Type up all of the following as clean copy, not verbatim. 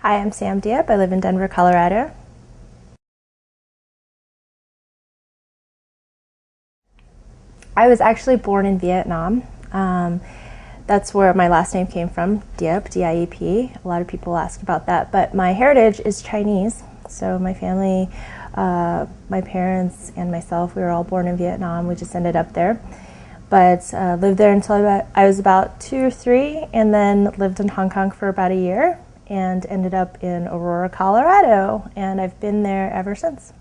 Hi, I'm Sam Diep. I live in Denver, Colorado. I was actually born in Vietnam. That's where my last name came from, Diep, D-I-E-P. A lot of people ask about that, but my heritage is Chinese. So my family, my parents and myself, we were all born in Vietnam. We just ended up there. But lived there until I was about 2 or 3, and then lived in Hong Kong for about a year and ended up in Aurora, Colorado, and I've been there ever since.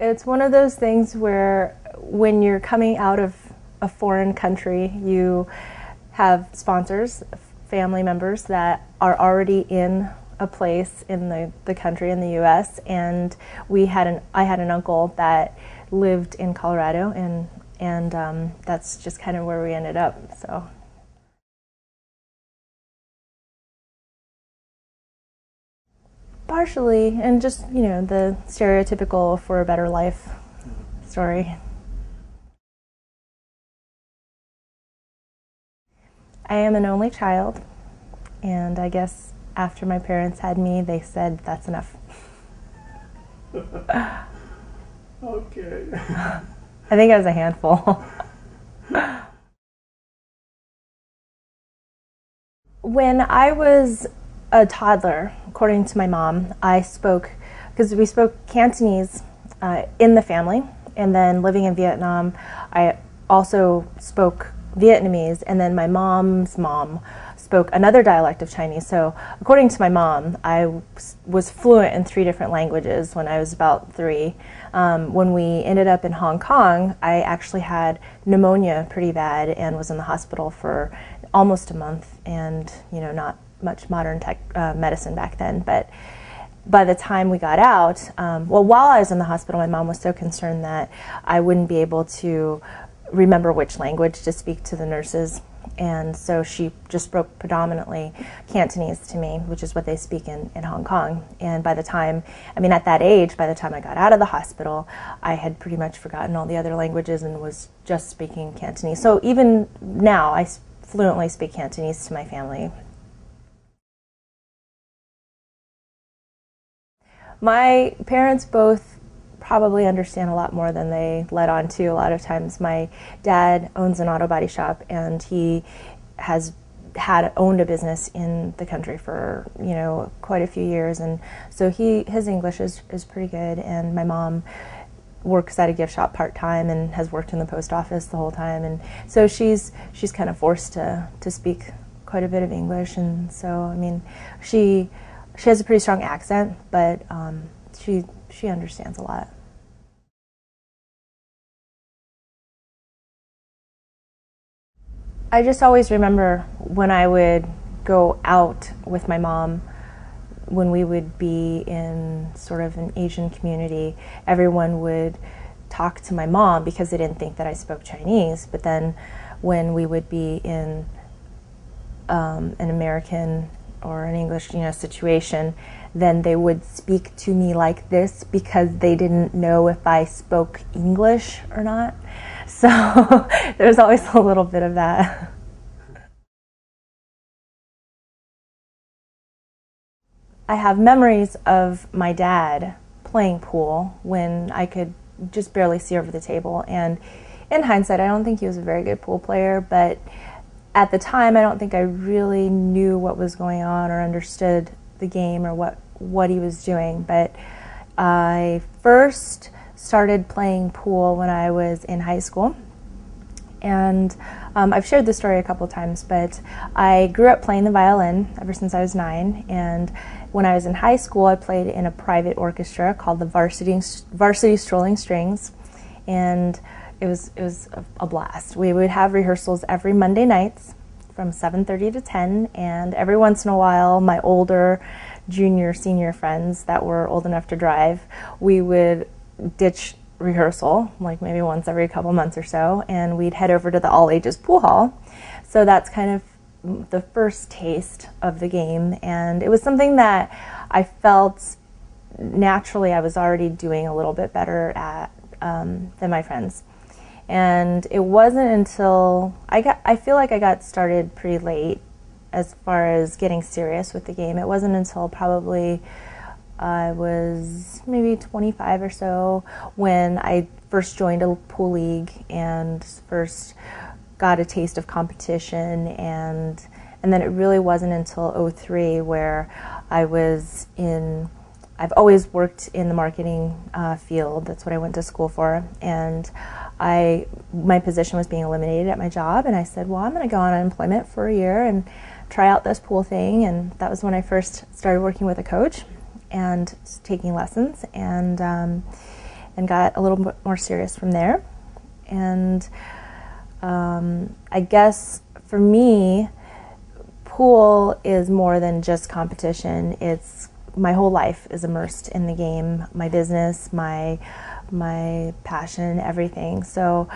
It's one of those things where when you're coming out of a foreign country, you have sponsors, family members that are already in a place in the country, in the US, and I had an uncle that lived in Colorado, and that's just kind of where we ended up. So. Partially, and just, the stereotypical for a better life story. I am an only child, and I guess after my parents had me, they said that's enough. Okay. I think I was a handful. When I was a toddler, according to my mom, because we spoke Cantonese in the family, and then living in Vietnam, I also spoke Vietnamese, and then my mom's mom spoke another dialect of Chinese. So according to my mom, I was fluent in 3 different languages when I was about 3. When we ended up in Hong Kong, I actually had pneumonia pretty bad and was in the hospital for almost a month, and not much modern medicine back then. But by the time we got out, while I was in the hospital, my mom was so concerned that I wouldn't be able to remember which language to speak to the nurses. And so she just spoke predominantly Cantonese to me, which is what they speak in Hong Kong. And by the time, at that age, by the time I got out of the hospital, I had pretty much forgotten all the other languages and was just speaking Cantonese. So even now, I fluently speak Cantonese to my family. My parents both probably understand a lot more than they let on to a lot of times. My dad owns an auto body shop, and he has owned a business in the country for quite a few years, and so his English is pretty good. And my mom works at a gift shop part-time and has worked in the post office the whole time, and so she's kind of forced to speak quite a bit of English. And so she has a pretty strong accent, but she understands a lot. I just always remember when I would go out with my mom, when we would be in sort of an Asian community, everyone would talk to my mom because they didn't think that I spoke Chinese. But then when we would be in an American or an English situation, then they would speak to me like this because they didn't know if I spoke English or not. So there's always a little bit of that. I have memories of my dad playing pool when I could just barely see over the table. And in hindsight, I don't think he was a very good pool player, but at the time, I don't think I really knew what was going on or understood the game or what he was doing. But I first started playing pool when I was in high school. And I've shared this story a couple times, but I grew up playing the violin ever since I was 9. And when I was in high school, I played in a private orchestra called the Varsity Strolling Strings. And it was a blast. We would have rehearsals every Monday nights from 7:30 to 10, and every once in a while, my older junior, senior friends that were old enough to drive, we would ditch rehearsal, like maybe once every couple months or so, and we'd head over to the all-ages pool hall. So that's kind of the first taste of the game, and it was something that I felt naturally I was already doing a little bit better at than my friends. And it wasn't until I I feel like I got started pretty late as far as getting serious with the game. It wasn't until probably I was maybe 25 or so when I first joined a pool league and first got a taste of competition, and then it really wasn't until '03 where I've always worked in the marketing field. That's what I went to school for, and my position was being eliminated at my job, and I said, well, I'm going to go on unemployment for a year and try out this pool thing. And that was when I first started working with a coach and taking lessons, and got a little bit more serious from there. And I guess for me, pool is more than just competition. It's my whole life is immersed in the game, my business, my passion, everything. So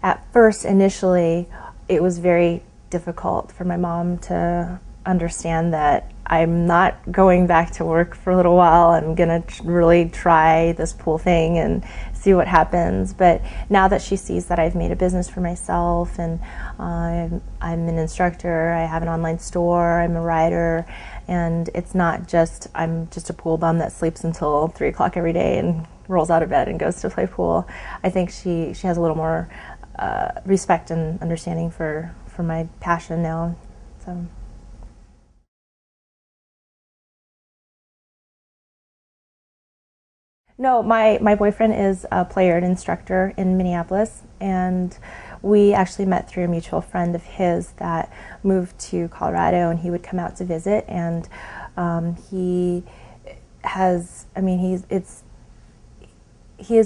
at first, initially, it was very difficult for my mom to understand that I'm not going back to work for a little while. I'm going to really try this pool thing and see what happens. But now that she sees that I've made a business for myself, and I'm an instructor, I have an online store, I'm a writer, and it's not just I'm just a pool bum that sleeps until 3 o'clock every day and rolls out of bed and goes to play pool. I think she has a little more respect and understanding for my passion now. So. No, my boyfriend is a player and instructor in Minneapolis, and we actually met through a mutual friend of his that moved to Colorado, and he would come out to visit. And he has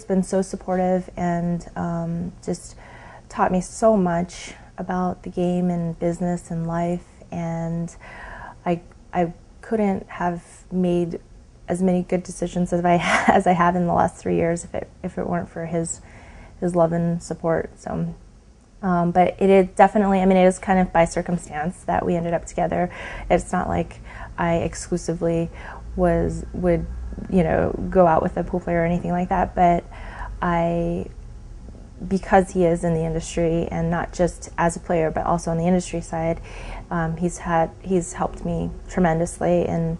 been so supportive and just taught me so much about the game and business and life. And I couldn't have made as many good decisions as I have in the last 3 years if it weren't for his love and support. So, but it is definitely, it is kind of by circumstance that we ended up together. It's not like I exclusively would go out with a pool player or anything like that. But because he is in the industry, and not just as a player but also on the industry side, he's helped me tremendously in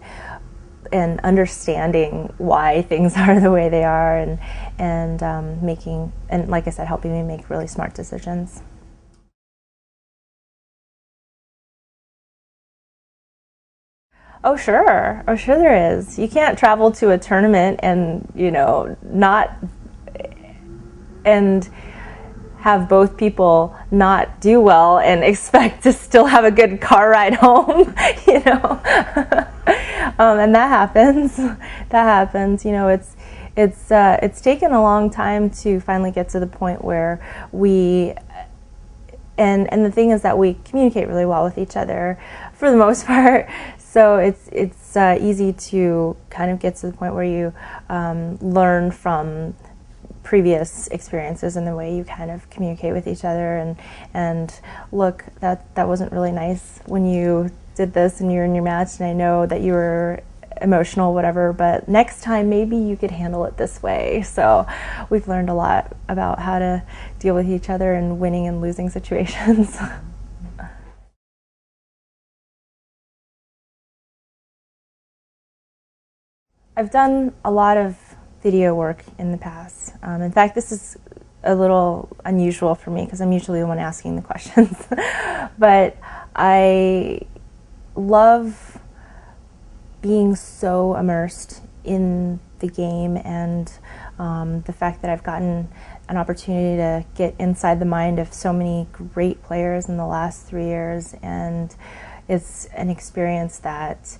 understanding why things are the way they are, and making, and like I said, helping me make really smart decisions. Oh sure there is. You can't travel to a tournament and not and have both people not do well and expect to still have a good car ride home, and that happens. It's taken a long time to finally get to the point where we, and the thing is that we communicate really well with each other for the most part. So it's easy to kind of get to the point where you learn from previous experiences and the way you kind of communicate with each other, and look, that wasn't really nice when you did this and you're in your match, and I know that you were emotional, whatever, but next time maybe you could handle it this way. So we've learned a lot about how to deal with each other in winning and losing situations. I've done a lot of video work in the past. In fact, this is a little unusual for me because I'm usually the one asking the questions. But I love being so immersed in the game, and the fact that I've gotten an opportunity to get inside the mind of so many great players in the last 3 years, and it's an experience that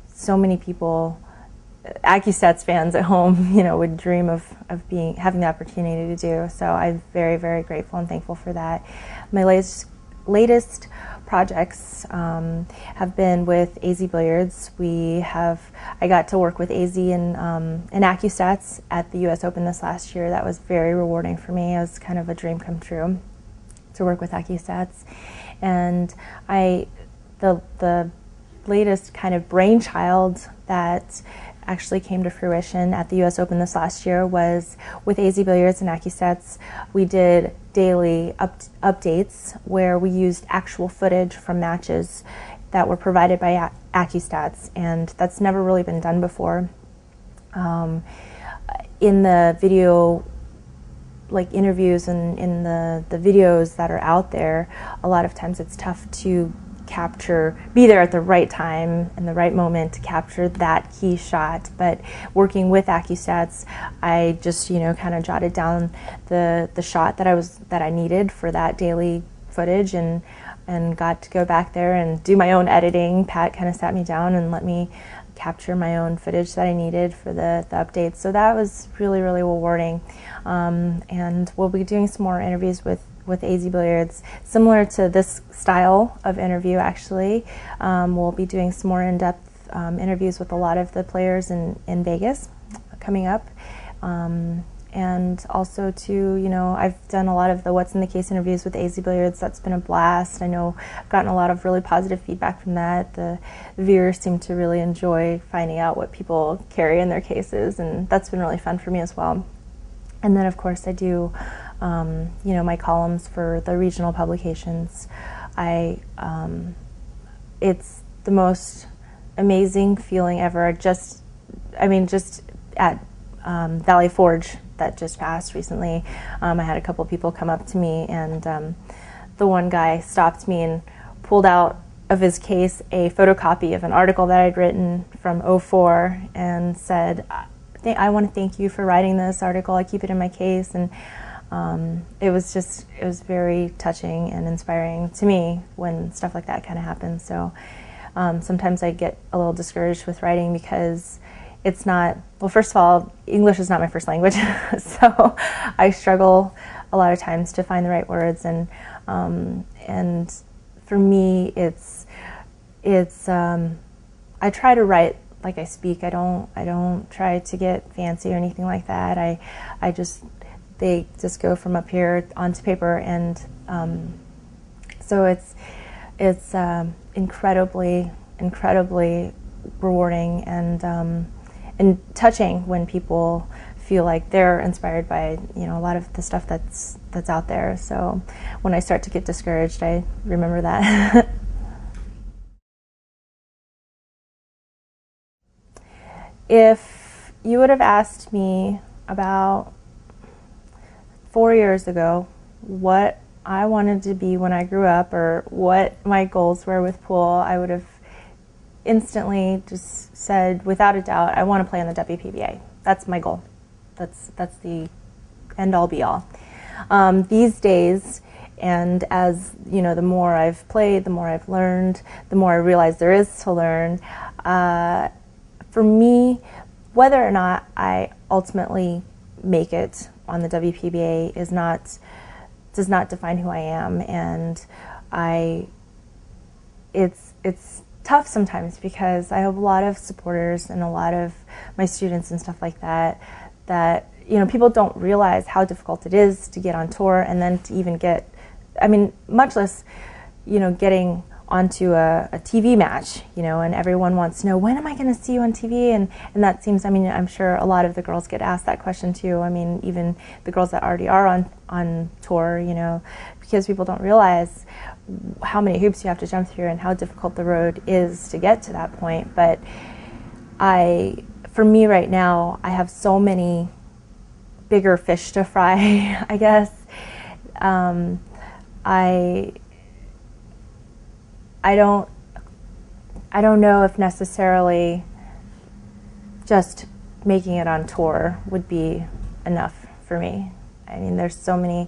so many people, AccuStats fans at home, would dream of having the opportunity to do. So I'm very, very grateful and thankful for that. My latest projects have been with AZ Billiards. I got to work with AZ and AccuStats at the U.S. Open this last year. That was very rewarding for me. It was kind of a dream come true to work with AccuStats. And the latest kind of brainchild that actually came to fruition at the US Open this last year was with AZ Billiards and AccuStats. We did daily updates where we used actual footage from matches that were provided by AccuStats, and that's never really been done before. In the video, like interviews and in the videos that are out there, a lot of times it's tough to be there at the right time and the right moment to capture that key shot. But working with AccuStats, I just kind of jotted down the shot that I needed for that daily footage, and got to go back there and do my own editing. Pat kind of sat me down and let me capture my own footage that I needed for the updates. So that was really, really rewarding. And we'll be doing some more interviews with AZ Billiards, similar to this style of interview actually. We'll be doing some more in-depth interviews with a lot of the players in Vegas coming up. And also I've done a lot of the What's in the Case interviews with AZ Billiards. That's been a blast. I know I've gotten a lot of really positive feedback from that. The viewers seem to really enjoy finding out what people carry in their cases, and that's been really fun for me as well. And then of course I do my columns for the regional publications. It's the most amazing feeling ever. Just at Valley Forge that just passed recently, I had a couple people come up to me, and the one guy stopped me and pulled out of his case a photocopy of an article that I'd written from '04 and said, I want to thank you for writing this article. I keep it in my case. And it was very touching and inspiring to me when stuff like that kind of happens. So sometimes I get a little discouraged with writing because it's not, well, first of all, English is not my first language, so I struggle a lot of times to find the right words, and for me I try to write like I speak. I don't try to get fancy or anything like that. They just go from up here onto paper, and so it's incredibly rewarding and touching when people feel like they're inspired by a lot of the stuff that's out there. So when I start to get discouraged, I remember that. If you would have asked me about 4 years ago what I wanted to be when I grew up, or what my goals were with pool, I would have instantly just said, without a doubt, I want to play on the WPBA. That's my goal. That's the end-all be-all. These days, and as the more I've played, the more I've learned, the more I realize there is to learn. For me, whether or not I ultimately make it on the WPBA does not define who I am, and it's tough sometimes because I have a lot of supporters and a lot of my students and stuff like that people don't realize how difficult it is to get on tour, and then to even get, much less getting onto a TV match, and everyone wants to know, when am I going to see you on TV? And that seems, I'm sure a lot of the girls get asked that question too. Even the girls that already are on tour, because people don't realize how many hoops you have to jump through and how difficult the road is to get to that point. But for me right now, I have so many bigger fish to fry, I guess. I don't know if necessarily just making it on tour would be enough for me. There's so many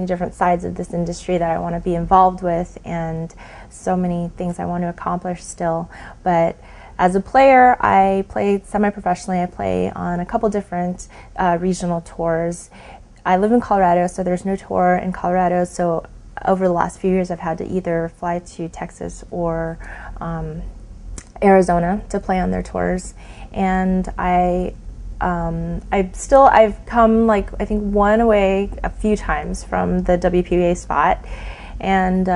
different sides of this industry that I want to be involved with, and so many things I want to accomplish still. But as a player, I play semi-professionally. I play on a couple different regional tours. I live in Colorado, so there's no tour in Colorado, so over the last few years I've had to either fly to Texas or Arizona to play on their tours. And I've come, I think, one away a few times from the WPBA spot, and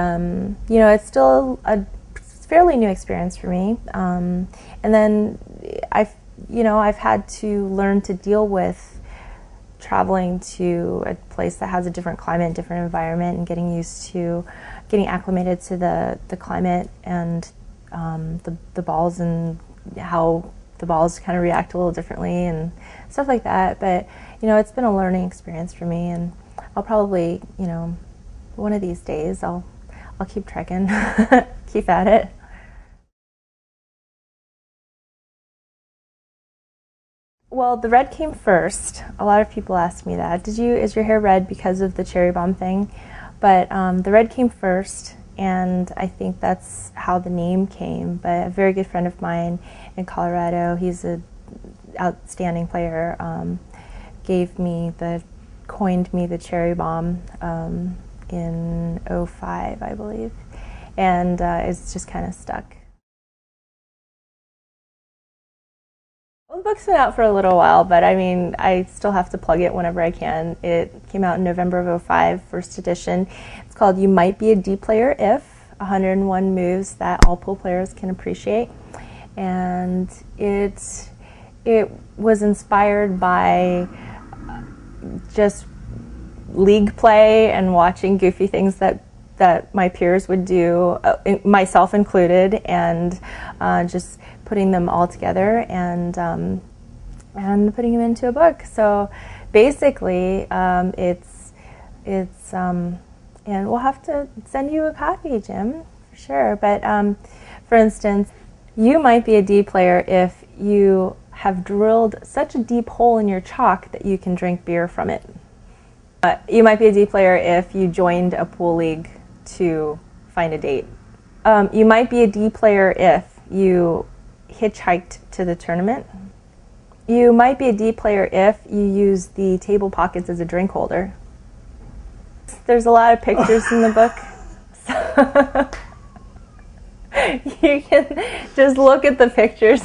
it's still a fairly new experience for me. And then I've had to learn to deal with traveling to a place that has a different climate, different environment, and getting acclimated to the climate and the balls and how the balls kind of react a little differently and stuff like that. But it's been a learning experience for me, and I'll probably one of these days I'll keep trekking, keep at it. Well, the red came first. A lot of people ask me that. Is your hair red because of the cherry bomb thing? But the red came first, and I think that's how the name came. But a very good friend of mine in Colorado, he's an outstanding player, coined me the cherry bomb in '05, I believe. And it's just kind of stuck. Well, the book's been out for a little while, but I mean, I still have to plug it whenever I can. It came out in November of '05, first edition. It's called You Might Be a Diep Player If 101 Moves That All Pool Players Can Appreciate. And it was inspired by just league play and watching goofy things that my peers would do, myself included, and just putting them all together and putting them into a book. So basically, it's and we'll have to send you a copy, Jim, for sure. But for instance, you might be a Diep player if you have drilled such a deep hole in your chalk that you can drink beer from it. You might be a Diep player if you joined a pool league to find a date. You might be a Diep player if you hitchhiked to the tournament. You might be a Diep player if you use the table pockets as a drink holder. There's a lot of pictures in the book. So you can just look at the pictures.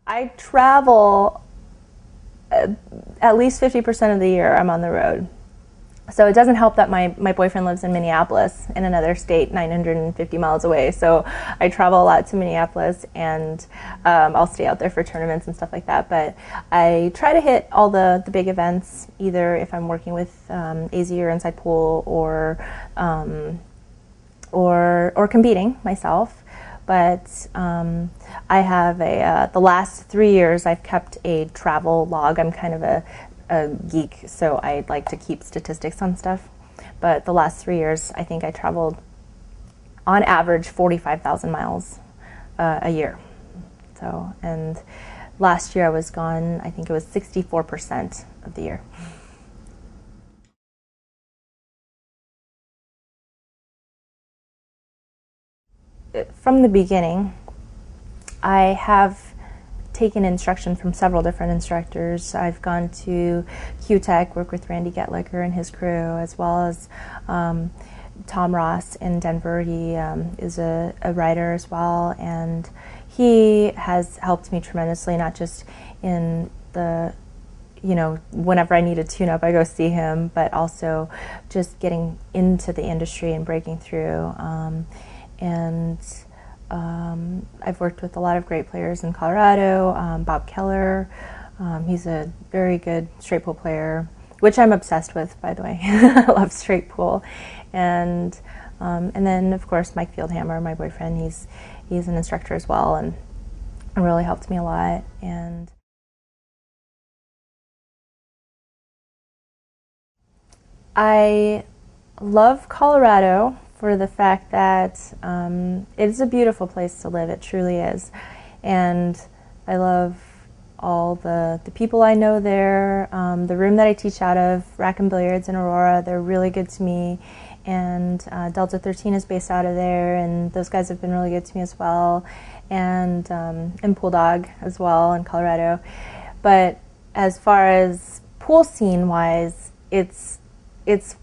I travel at least 50% of the year. I'm on the road. So it doesn't help that my boyfriend lives in Minneapolis, in another state 950 miles away. So I travel a lot to Minneapolis, and I'll stay out there for tournaments and stuff like that. But I try to hit all the big events, either if I'm working with AZ or Inside Pool or competing myself. But I have the last 3 years I've kept a travel log. I'm kind of a geek, so I like to keep statistics on stuff. But the last 3 years, I think I traveled on average 45,000 miles a year. So, and last year I was gone, I think it was 64% of the year. From the beginning, I have taken instruction from several different instructors. I've gone to Q-Tech, work with Randy Getlicker and his crew, as well as Tom Ross in Denver. He is a writer as well, and he has helped me tremendously, not just in the, whenever I need a tune-up, I go see him, but also just getting into the industry and breaking through. I've worked with a lot of great players in Colorado. Bob Keller, he's a very good straight pool player, which I'm obsessed with, by the way. I love straight pool, and then of course Mike Fieldhammer, my boyfriend. He's an instructor as well, and really helped me a lot. And I love Colorado for the fact that it's a beautiful place to live. It truly is. And I love all the people I know there. The room that I teach out of, Rack and Billiards in Aurora, they're really good to me. And Delta 13 is based out of there, and those guys have been really good to me as well. And Pool Dog as well in Colorado. But as far as pool scene wise, it's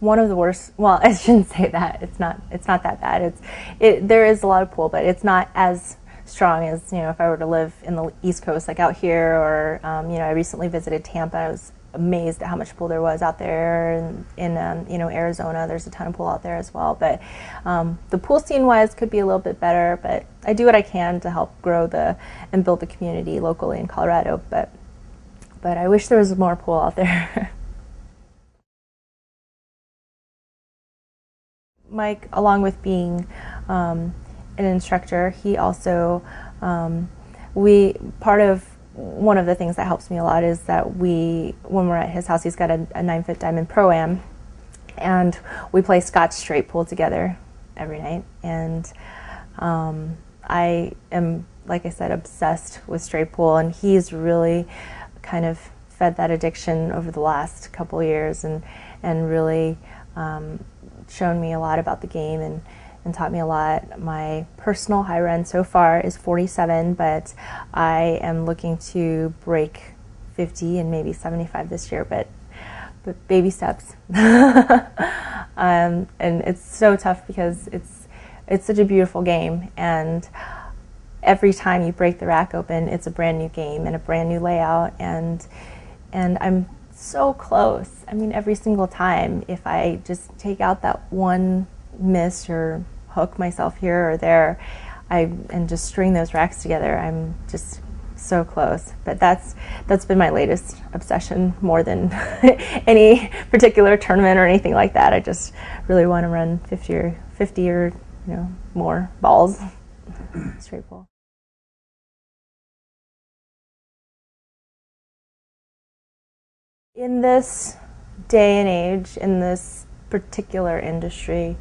one of the worst. Well, I shouldn't say that. It's not that bad. There is a lot of pool, but it's not as strong as if I were to live in the East Coast, like out here, or I recently visited Tampa. amazed at how much pool there was out there. And in Arizona, there's a ton of pool out there as well. But the pool scene wise could be a little bit better. But I do what I can to help grow and build the community locally in Colorado. But I wish there was more pool out there. Mike, along with being an instructor, he also one of the things that helps me a lot is that when we're at his house, he's got a 9-foot diamond pro-am, and we play Scotch straight pool together every night. And I am, like I said, obsessed with straight pool, and he's really kind of fed that addiction over the last couple of years, and really shown me a lot about the game and taught me a lot. My personal high run so far is 47, but I am looking to break 50 and maybe 75 this year, but baby steps. And it's so tough because it's such a beautiful game, and every time you break the rack open, it's a brand new game and a brand new layout, and I'm so close. I mean, every single time, if I just take out that one miss or hook myself here or there, and just string those racks together, I'm just so close. But that's been my latest obsession, more than any particular tournament or anything like that. I just really want to run 50 or more balls straight pool. In this day and age, in this particular industry,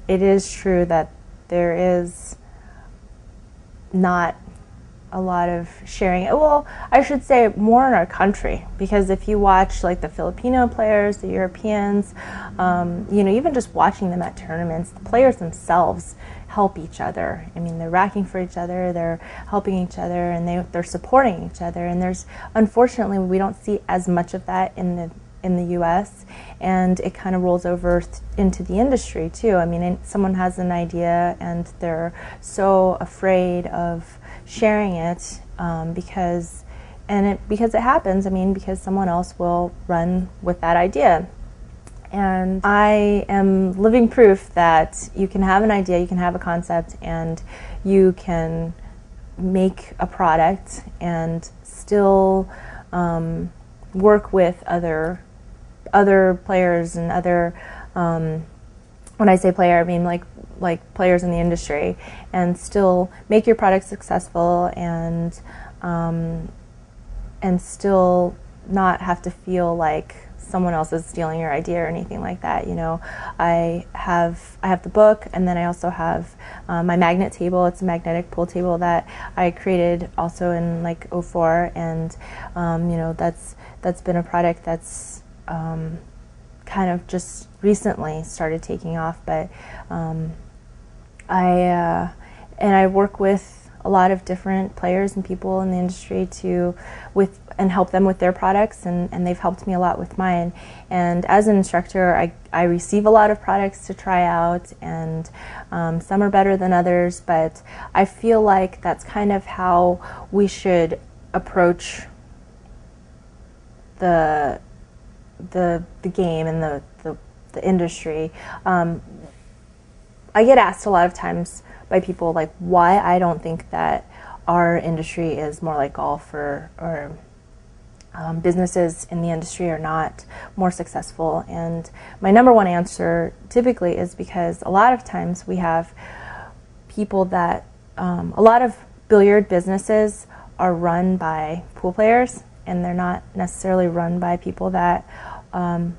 it is true that there is not a lot of sharing. Well, I should say more in our country, because if you watch like the Filipino players, the Europeans, even just watching them at tournaments, the players themselves help each other. I mean, they're racking for each other, they're helping each other, and they're supporting each other. And unfortunately, we don't see as much of that in the U.S., and it kind of rolls over into the industry too. I mean, someone has an idea and they're so afraid of sharing it because it happens. I mean, because someone else will run with that idea. And I am living proof that you can have an idea, you can have a concept, and you can make a product and still work with other players and other, when I say player, I mean like players in the industry, and still make your product successful, and still not have to feel like someone else is stealing your idea or anything like that. I have the book, and then I also have my magnet table. It's a magnetic pool table that I created also in like '04, and that's been a product that's kind of just recently started taking off. But I work with a lot of different players and people in the industry and help them with their products, and they've helped me a lot with mine. And as an instructor, I receive a lot of products to try out, and some are better than others, but I feel like that's kind of how we should approach the game and the industry. I get asked a lot of times by people like why I don't think that our industry is more like golf, or businesses in the industry are not more successful. And my number one answer typically is because a lot of times we have people that, a lot of billiard businesses are run by pool players, and they're not necessarily run by people that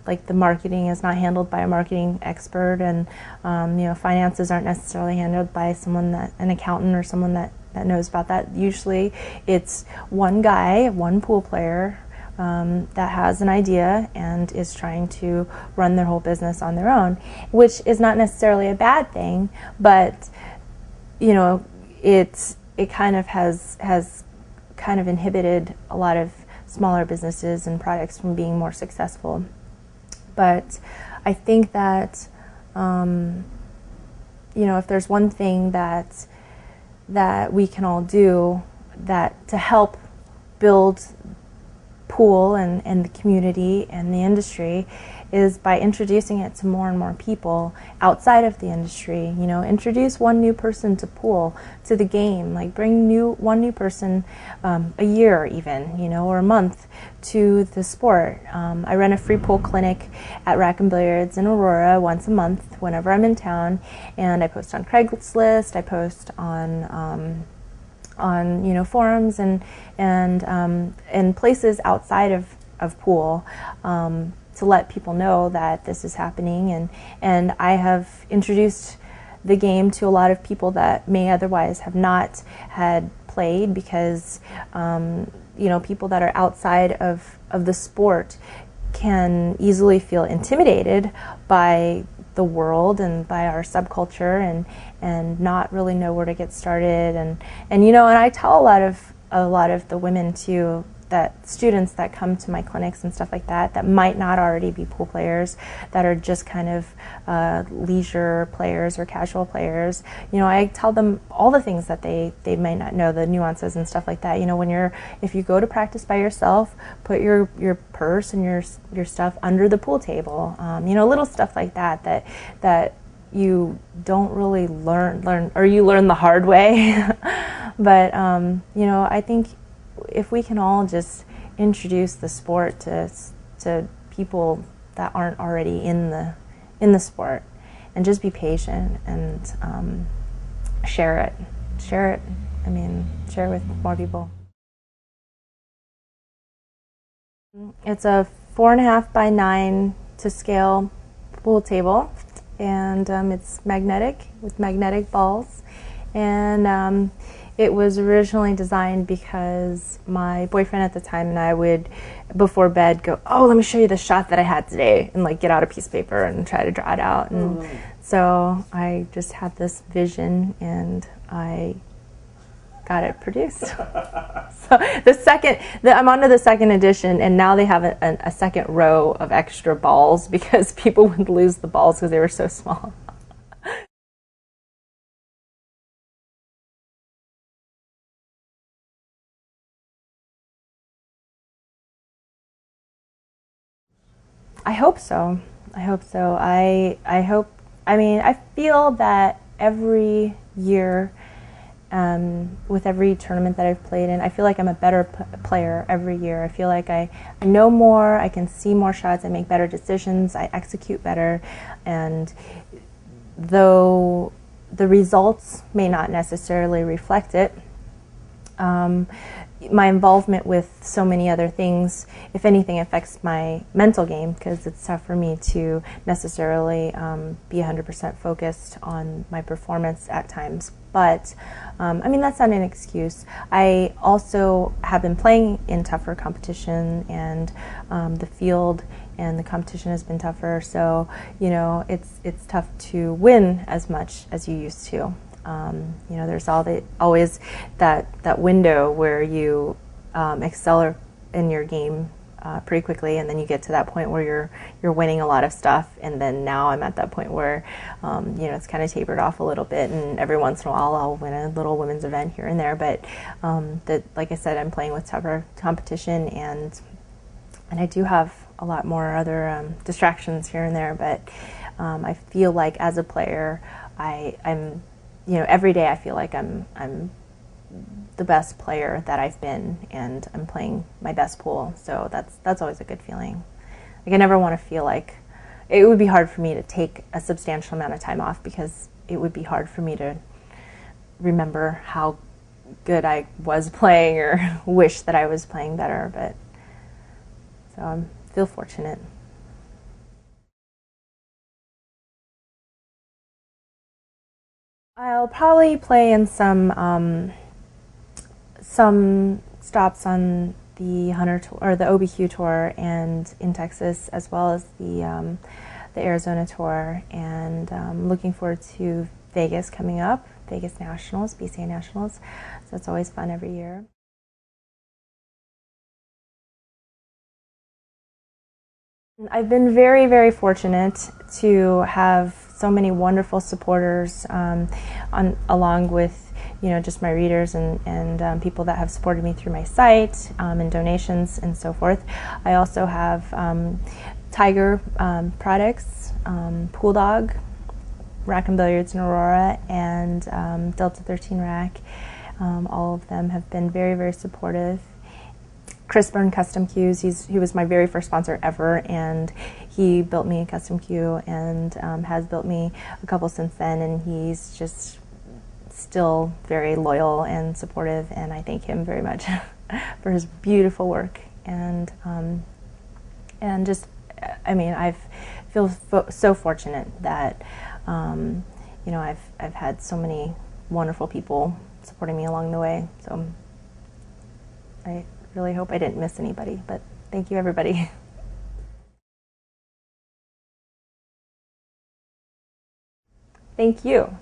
like the marketing is not handled by a marketing expert, and finances aren't necessarily handled by an accountant or someone that knows about that. Usually it's one guy, one pool player that has an idea and is trying to run their whole business on their own, which is not necessarily a bad thing, but it kind of has kind of inhibited a lot of smaller businesses and products from being more successful. But I think that if there's one thing that we can all do to help build pool and the community and the industry is by introducing it to more and more people outside of the industry. You know, introduce one new person to pool, to the game. Like bring one new person a year even, you know, or a month to the sport. I run a free pool clinic at Rack and Billiards in Aurora once a month whenever I'm in town, and I post on Craigslist. I post on you know, forums and places outside of pool to let people know that this is happening, and I have introduced the game to a lot of people that may otherwise have not had played, because you know, people that are outside of the sport can easily feel intimidated by the world and by our subculture and not really know where to get started, and you know, and I tell a lot of the women too, that students that come to my clinics and stuff like that might not already be pool players, that are just kind of leisure players or casual players, you know, I tell them all the things that they might not know, the nuances and stuff like that. You know, if you go to practice by yourself, put your purse and your stuff under the pool table, you know, little stuff like that you don't really learn, or you learn the hard way. But you know, I think if we can all just introduce the sport to people that aren't already in the sport, and just be patient and share it. I mean, share it with more people. It's a 4.5 by 9 to scale pool table, and it's magnetic with magnetic balls, and it was originally designed because my boyfriend at the time and I would, before bed, go, oh, let me show you the shot that I had today, and like get out a piece of paper and try to draw it out. And so I just had this vision and I got it produced. So I'm on to the second edition, and now they have a second row of extra balls because people would lose the balls because they were so small. I hope so. I hope so. I hope. I mean, I feel that every year, with every tournament that I've played in, I feel like I'm a better player every year. I feel like I know more. I can see more shots. I make better decisions. I execute better, and though the results may not necessarily reflect it, my involvement with so many other things, if anything, affects my mental game, because it's tough for me to necessarily be 100% focused on my performance at times. But I mean, that's not an excuse. I also have been playing in tougher competition, and the field and the competition has been tougher. So, you know, it's tough to win as much as you used to. You know, there's always that window where you excel in your game pretty quickly, and then you get to that point where you're winning a lot of stuff. And then now I'm at that point where you know, it's kind of tapered off a little bit, and every once in a while I'll win a little women's event here and there. But like I said, I'm playing with tougher competition, and I do have a lot more other distractions here and there. But I feel like as a player, I'm you know, every day I feel like I'm the best player that I've been, and I'm playing my best pool. So that's always a good feeling. Like, I never want to feel like it would be hard for me to take a substantial amount of time off, because it would be hard for me to remember how good I was playing or wish that I was playing better. But so I feel fortunate. I'll probably play in some stops on the Hunter Tour or the OBQ Tour, and in Texas, as well as the Arizona Tour, and looking forward to Vegas coming up, Vegas Nationals, BCA Nationals. So it's always fun every year. I've been very, very fortunate to have so many wonderful supporters, along with, just my readers and people that have supported me through my site and donations and so forth. I also have Tiger products, Pool Dog, Rack and Billiards in Aurora, and Delta 13 Rack. All of them have been very, very supportive. Chris Byrne Custom Cues, he was my very first sponsor ever, and he built me a custom cue and has built me a couple since then, and he's just still very loyal and supportive, and I thank him very much for his beautiful work. And just, I feel so fortunate that I've had so many wonderful people supporting me along the way. So I really hope I didn't miss anybody, but thank you, everybody. Thank you.